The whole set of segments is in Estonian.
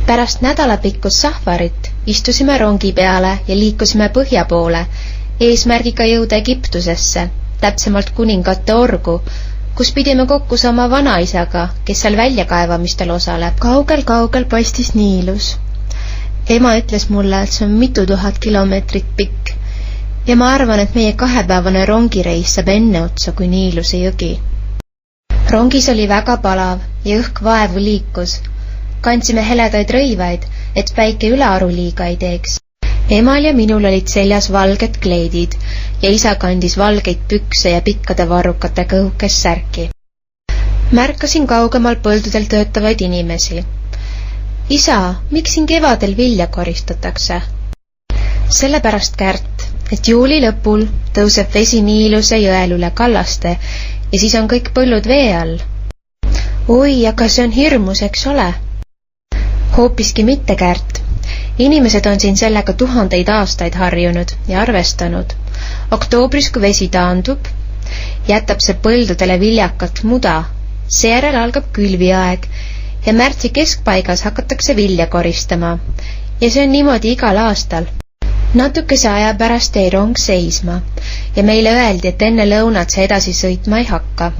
Pärast nädalapikkust sahvarit istusime rongi peale ja liikusime põhja poole, eesmärgiga jõuda Egiptusesse, täpsemalt kuningate orgu, kus pidime kokku saama vanaisaga, kes seal väljakaevamistel osaleb. Kaugel paistis Niilus. Ema ütles mulle, et see on mitu tuhat kilomeetrit pikk ja ma arvan, et meie 2-päevane rongireis saab enne otsa kui Niiluse jõgi. Rongis oli väga palav ja õhk vaevu liikus. Kandsime heledaid rõivaid, et päike ülearu liiga ei teeks. Emal ja minul olid seljas valged kleidid ja isa kandis valgeid pükse ja pikkade varrukatega õhukest särki. Märkasin kaugemal põldudel töötavaid inimesi. Isa, miks siin kevadel vilja koristatakse? Sellepärast, Kärt, et juuli lõpul tõuseb vesi Niiluse jõel üle kallaste ja siis on kõik põllud vee all. Oi, aga see on hirmus, eks ole? Hoopiski mitte, Kärt. Inimesed on siin sellega 1000 aastaid harjunud ja arvestanud. Oktoobris, kui vesi taandub, jätab see põldudele viljakalt muda. Seejärel algab külviaeg ja märtsi keskpaigas hakatakse vilja koristama. Ja see on niimoodi igal aastal. Natukese aja pärast jäi rong seisma ja meile öeldi, et enne lõunat see edasi sõitma ei hakka.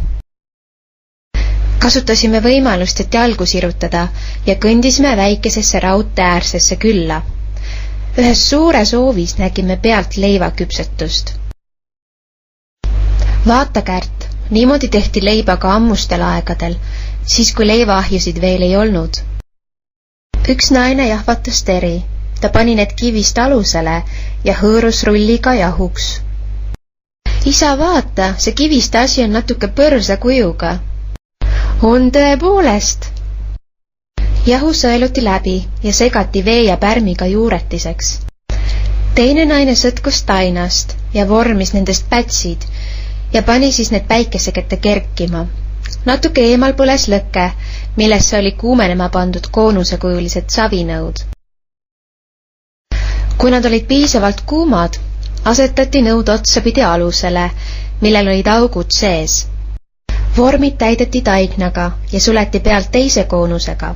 Kasutasime võimalust, et jalgu sirutada ja kõndisime väikesesse raudteäärsesse külla. Ühes suures oovis nägime pealt leivaküpsetust. Vaata, Kärt, niimoodi tehti leiba ka ammustel aegadel, siis kui leivaahjusid veel ei olnud. Üks naine jahvatas teri, ta pani need kivist alusele ja hõõrus rulliga jahuks. Isa, vaata, see kiviste asi on natuke põrsa kujuga. On tõepoolest. Jahu sõeluti läbi ja segati vee ja pärmiga juuretiseks. Teine naine sõtkus tainast ja vormis nendest pätsid ja pani siis need päikesekette kerkima. Natuke eemal põles lõke, millesse oli kuumenema pandud koonusekujulised savinõud. Kui nad olid piisavalt kuumad, asetati nõud otsapidi alusele, millel olid augud sees. Vormid täideti taignaga ja suleti pealt teise koonusega.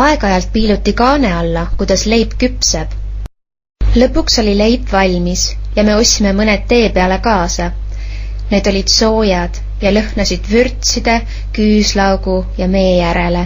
Aeg-ajalt piiluti kaane alla, kuidas leib küpseb. Lõpuks oli leib valmis ja me ostsime mõned tee peale kaasa. Need olid soojad ja lõhnasid vürtside, küüslaugu ja mee järele.